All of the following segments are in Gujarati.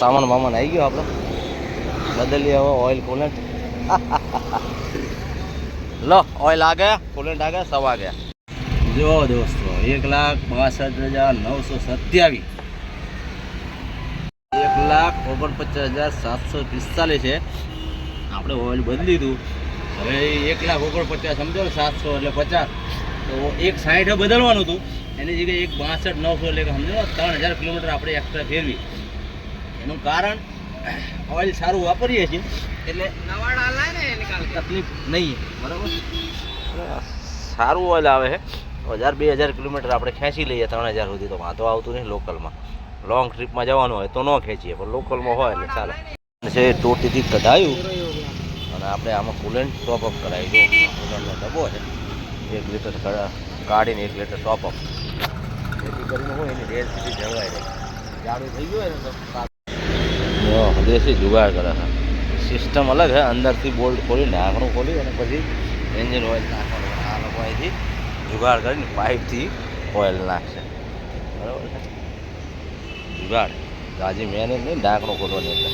સામાન મામાન આવી ગયો આપણે બદલીએ હવે ઓઇલ કુલેન્ટ લો ઓઇલ आ गया कूलेंट आ गया सब आ गया जो दोस्तों 1,62,927 1,49,745 છે આપણે ઓઇલ બદલી દીધું હવે 1,49,000 સમજો ને 700 એટલે 50 તો 1,60 બદલવાનું હતું એની જગ્યાએ 1,62,900 એટલે સમજો 3,000 કિલોમીટર આપણે એક્સ્ટ્રા ફેરવી એનું કારણ ઓઇલ સારું વાપરીએ છીએ એટલે તકલીફ નહીં બરાબર સારું ઓઇલ આવે છે 1,000-2,000 કિલોમીટર આપણે ખેંચી લઈએ 3,000 સુધી તો વાંધો આવતું નહીં લોકલમાં લોંગ ટ્રીપમાં જવાનું હોય તો ન ખેંચીએ પણ લોકલમાં હોય એટલે ચાલે છે ટોટીથી કઢાયું અને આપણે આમાં કુલેન્ટ ટોપઅપ કરાવી જો કુલેન્ટનો ડબ્બો છે 1 લીટર કાઢીને 1 લીટર ટોપઅપ જેથી કરીને હોય એની રેલ સુધી જળવાઈ રહે જાડું થઈ ગયું હોય ને તો દેશી જુગાડ કરે છે સિસ્ટમ અલગ છે અંદરથી બોલ્ટ ખોલી ઢાંકણું ખોલી અને પછી એન્જિન ઓઇલ નાખવાનું આ લોકો અહીંથી જુગાડ કરીને પાઇપથી ઓઇલ નાખશે બરાબર છે જુગાડ ગાજી મેન નહીં ઢાંકણું ખોલવાની એટલે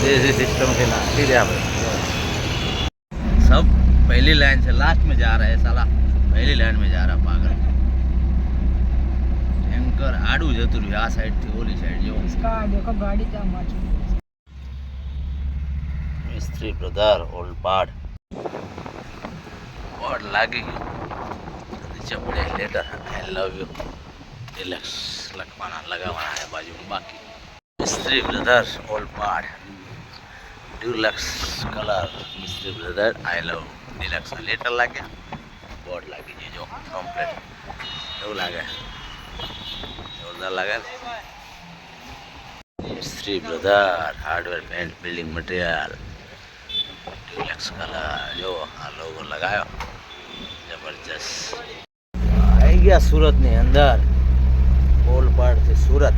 देसी सिस्टम के नाखी दे सब पहली लाइन से लास्ट में जा रहा है साला पहली लाइन में जा रहा पागल टैंकर आड़ू जतु आ साइड थी ओली साइड जो इसका देखो गाड़ी क्या माची मिस्त्री ब्रदर ओल्ड पार्ट और लागी नीचे पड़े letter I love you relax लगवाना लगावाना है बाजू में बाकी मिस्त्री brother old part deluxe colour मिस्त्री brother I love deluxe letter लागे बोर्ड लागी है जो कंप्लीट એવું લાગે જોરદાર લાગે મિસ્ત્રી brother hardware paint building material deluxe colour जो આ લોગો લગાયો જબરજસ્ત આવી ગયા સુરતની અંદર ઓલપાડથી સુરત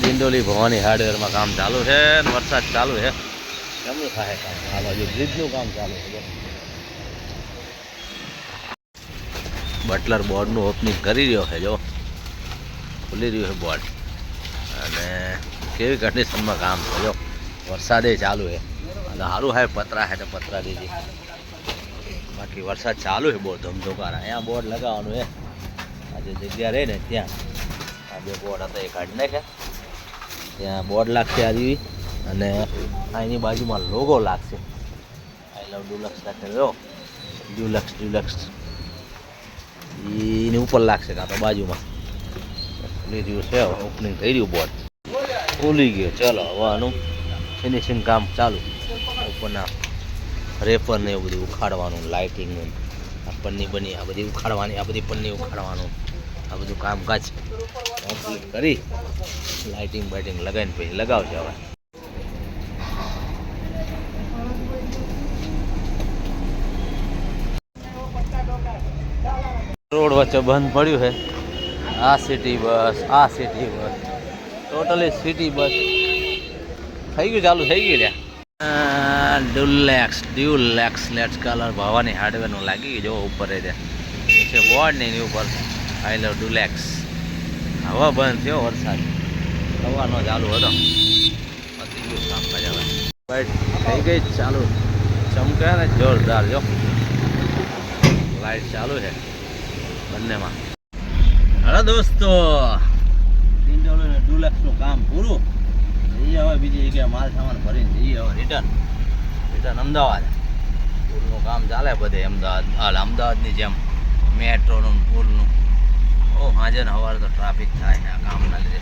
દિંડોલી ભવાની હાર્ડવેરમાં કામ ચાલુ છે અને વરસાદ ચાલુ છે કેમનું થાય કામ આ બાજુ બ્રિજનું કામ ચાલુ છે બટલર બોર્ડનું ઓપનિંગ કરી રહ્યો છે જો ખુલી રહ્યું છે બોર્ડ અને કેવી કન્ડિશનમાં કામ છે જો વરસાદે ચાલુ છે અને સારું છે પતરા છે તો પતરા દીધી બાકી વરસાદ ચાલુ છે બહુ ધમધોકાર અહીંયા બોર્ડ લગાવવાનું છે આ જે જગ્યા રહે ને ત્યાં આ બે બોર્ડ હતા એ કાઢી નાખ્યા ત્યાં બોર્ડ લાગશે આવી અને અહીંની બાજુમાં લોગો લાગશે આઈ લવ ડ્યુલક્સ રાખેલો ડ્યુલક્સ એની ઉપર લાગશે કાં તો બાજુમાં ખુલી રહ્યું છે ઓપનિંગ થઈ રહ્યું બોર્ડ ખુલી ગયો ચલો હવે આનું ફિનિશિંગ કામ ચાલુ ઉપરના રેપર ને એવું બધું ઉખાડવાનું લાઇટિંગનું આ પન્ની બની આ બધી ઉખાડવાની આ બધી પન્ની ઉખાડવાનું આ બધું કામકાજ કમ્પ્લીટ કરી લાઇટિંગ બાઇટિંગ લગાવીને પછી લગાવશે હવે રોડ વચ્ચે બંધ પડ્યું છે આ city bus totally city bus થઈ ગયું ચાલુ થઈ ગયું લ્યા ડ્યુલેક્સ લેટ્સ કલર ભવાની હાર્ડવેરનું લાગી ગયું જો ઉપર છે બોર્ડ ને એની ઉપર આઈ લવ ડ્યુલેક્સ હવા બંધ થયો વરસાદ હવાનો ચાલુ હતો પતી ગયું કામકાજ હવે લાઇટ થઈ ગઈ ચાલુ ચમકે ને જોરદાર જો લાઇટ ચાલુ છે બંનેમાં હવે દોસ્તો ડ્યુલેક્સનું કામ પૂરું જઈએ હવે બીજી જગ્યાએ માલ સામાન ભરીને જઈએ હવે રિટર્ન અમદાવાદ પુલનું કામ ચાલે બધે અમદાવાદની જેમ મેટ્રોનું પુલનું ઓ હાજર ને સવારે તો ટ્રાફિક થાય છે આ કામના લીધે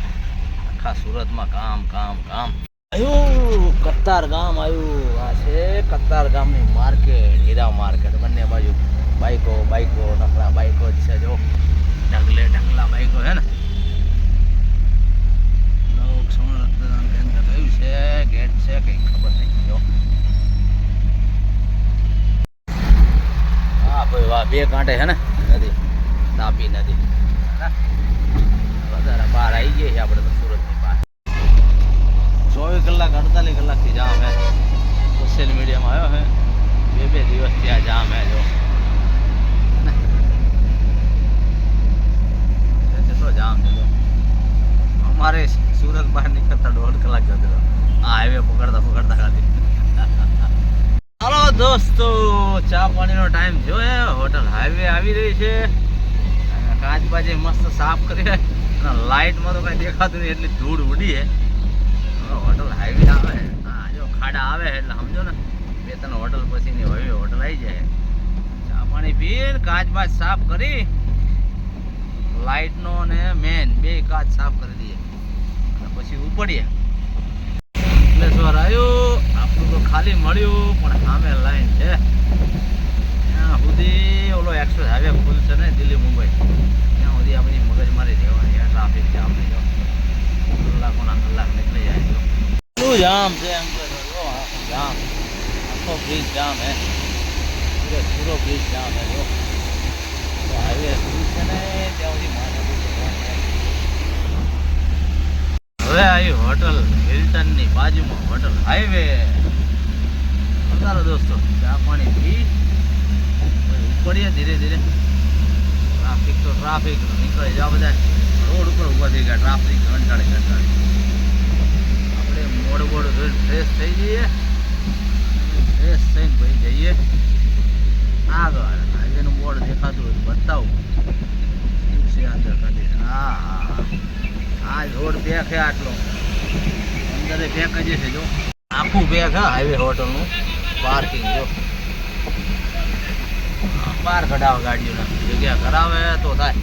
આખા સુરતમાં કામ આવ્યું કતાર ગામ આવ્યું આ છે કતાર ગામની માર્કેટ હીરા માર્કેટ બંને બાજુ બાઈકો નકરા બાઈકો જ છે જો ઢગલા બાઈકો છે ને લોક સંરક્ષણ કેન્દ્ર કયું છે ગેટ છે કંઈ ખબર નહીં જો હા ભાઈ વાહ બે કાંઠે છે ને નદી તાપી નદી વધારે બહાર આવી ગઈ છે આપણે તો સુરતની બહાર 24 કલાક 48 કલાકથી જામ હે સોશિયલ મીડિયામાં આવ્યો હે બે દિવસથી આ જામ હે જો કેટલો જામ છે ચા પાણીનો ટાઈમ થયો હે. હોટલ હાઈવે આવી રહી છે. કાચ બાજે મસ્ત સાફ કરી અને લાઇટમાં તો કઈ દેખાતું નહીં, એટલી ધૂળ ઉડી છે. હોટલ હાઈવે આવે, હા જો ખાડા આવે એટલે સમજો ને 2-3 હોટલ પછીની હાઈવે હોટલ આવી જાય. ચા પાણી પીને કાચ બાચ સાફ કરી, લાઇટનો ને મેન 2 કાચ સાફ કરી દઈએ અને પછી ઉપડીએ. અંકલેશ્વર આવ્યું, આપણું તો ખાલી મળ્યું પણ સામે લાઈન છે. ત્યાં સુધી ઓલો એક્સપ્રેસ હાઈવે ખુલશે ને દિલ્હી મુંબઈ, ત્યાં સુધી આપણી મગજમારી રહેવાની. ટ્રાફિક જામ નહીં, જો કલાકોના કલાક નીકળી જાય. જો શું જામ છે અંકલેશ્વર, જો જામ, આખો બ્રિજ જામ હે, પૂરો બ્રિજ જામ હે. જો હાઈવે ખુલશે ને ત્યાં સુધી માથે હવે આવી હોટલ હિલ્ટનની બાજુમાં હોટલ હાઈવે. ચાલો દોસ્તો, ચા પાણી પી ઉપડીએ ધીરે ધીરે. ટ્રાફિક તો ટ્રાફિક નીકળી જાવ, બધા રોડ ઉપર ઊભા થઈ ગયા. ટ્રાફિક કંટાળી આપણે મોડ જોઈને ફ્રેશ થઈ જઈએ, ફ્રેશ થઈને પછી જઈએ આગળ. હાઈવેનું બોર્ડ દેખાતું હોય બતાવું શું છે અંદર કન્ડિશન. હા હા, આ રોડ પેક છે આટલો, અંદર પેક જ છે. જો આખું પેક છે હાઈવે હોટલનું. પાર્કિંગ જો બહાર કઢાવે ગાડીઓને, જગ્યા કરાવે તો થાય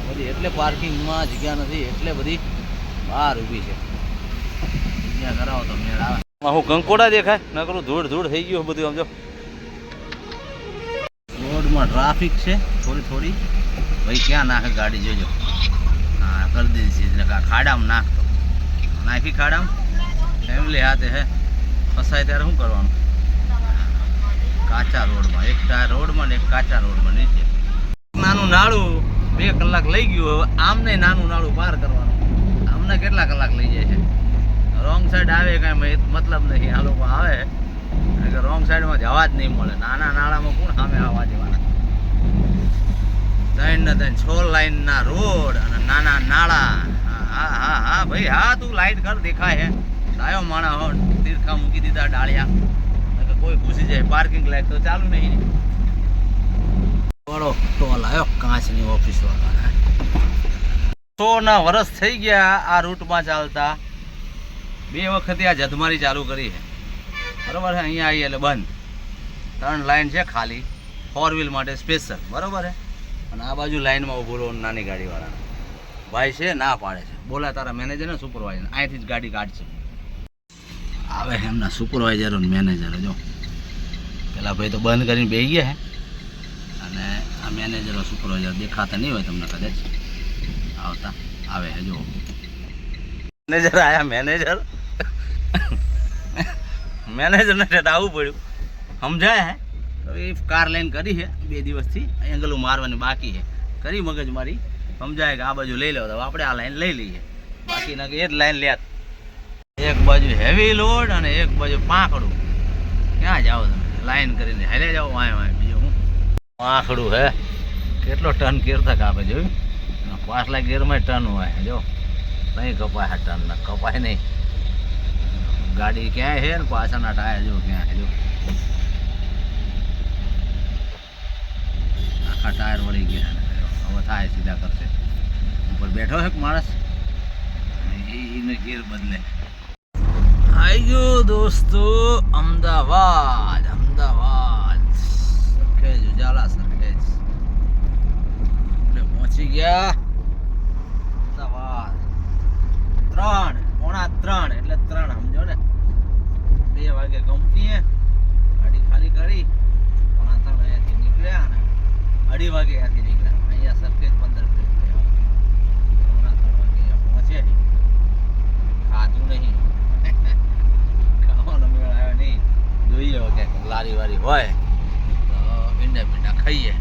બધી. એટલે પાર્કિંગમાં જગ્યા નથી, એટલે બધી બહાર ઊભી છે. જગ્યા કરાવો તો મેળ આવે. હું કંકોડા દેખાય ન કરું, ધૂળ થઈ ગયું બધું. સમજો રોડમાં ટ્રાફિક છે થોડી. ભાઈ ક્યાં નાખે ગાડી જોજો. હા કરી દીધી છે, ખાડામાં નાખતો નાખી. ખાડામાં ફેમિલી હાથે હે, ફસાય ત્યારે શું કરવાનું? કાચા રોડમાં, એક ટાયર રોડમાં ને એક કાચા રોડમાં નીચે. નાનું નાળું 2 કલાક લઈ ગયું. હવે આમને નાનું નાળું પાર કરવાનું, આમને કેટલા કલાક લઈ જાય છે? રોંગ સાઈડ આવે કાંઈ મતલબ નહીં. આ લોકો આવે કે રોંગ સાઈડમાં જવા જ નહીં મળે. નાના નાળામાં કોણ સામે આવવા દેવાના? 3 લાઈનના રોડ અને નાના નાળા. હા હા હા ભાઈ, હા તું લાઈટ કર, દેખાય હે. સાયો માણા હો, તીરખા મૂકી દીધા ડાળિયા, કોઈ ઘૂસી જાય. પાર્કિંગ લાઈટ તો ચાલુ નહીં. બડો ટોલ આવ્યો કાચની ઓફિસ વાળા. 100 વર્ષ થઈ ગયા આ રૂટમાં ચાલતા. 2 વખતે આ જધમારી ચાલુ કરી છે, બરાબર છે. અહીંયા આવી એટલે બંધ. 3 લાઈન છે ખાલી 4 વ્હીલ માટે સ્પેશિયલ, બરાબર છે. અને આ બાજુ લાઈનમાં ઉભો રહો નાની ગાડીવાળાને. ભાઈ છે ના પાડે છે, બોલા તારા મેનેજરને સુપરવાઇઝર અહીંથી જ ગાડી કાઢશે. આવે એમના સુપરવાઇઝરો ને મેનેજરો. જો પેલા ભાઈ તો બંધ કરીને બેસી ગયા છે, અને આ મેનેજરો સુપરવાઇઝર દેખાતા નહીં હોય તમને કદાચ. આવતા આવે છે જો મેનેજર આયા. મેનેજરને આવવું પડ્યું, સમજાય હે. તો એ કાર લઈને કરી છે 2 દિવસથી, એંગલો મારવાની બાકી છે. કરી મગજ મારી, સમજાય કે આ બાજુ લઈ લો, તો આપણે આ લાઈન લઈ લઈએ. બાકી ના કે એ જ લાઈન લેત. એક બાજુ હેવી લોડ અને એક બાજુ પાંખડું. ક્યાં જાઓ તમે? લાઈન કરીને હાલે જાઓ વાય બીજું હું. પાંખડું હે, કેટલો ટન કેરતા કાપે જોયું. પાછલા ગેરમાં ટન હોય. જો નહીં કપાય, ટન ના કપાય નહીં. ગાડી ક્યાંય છે ને પાછળના ટાયર જો ક્યાં છે. જો આખા ટાયર વળી ગયા. હવે થાય સીધા કરશે. ઉપર બેઠો છે માણસ, એને ગેર બદલે. આવી ગયો દોસ્તો અમદાવાદ. સરખેજ ઉજાલા સરખેજ આપણે પહોંચી ગયા અમદાવાદ. 3:45 એટલે 3 સમજો ને. 2 વાગે કંપનીએ ગાડી ખાલી કરી. 3:45 અહીંયાથી નીકળ્યા અને 2:30 વાગે અહીંયાથી નીકળ્યા. અહીંયા સરખેજ 15 મિનિટ થયા. 3:45 વાગે પહોંચે. ખાધું નહીં, ખાવાનો મેળ આવ્યો નહીં. જોઈએ કે લારી વારી હોય તો ભીંડા ખાઈએ.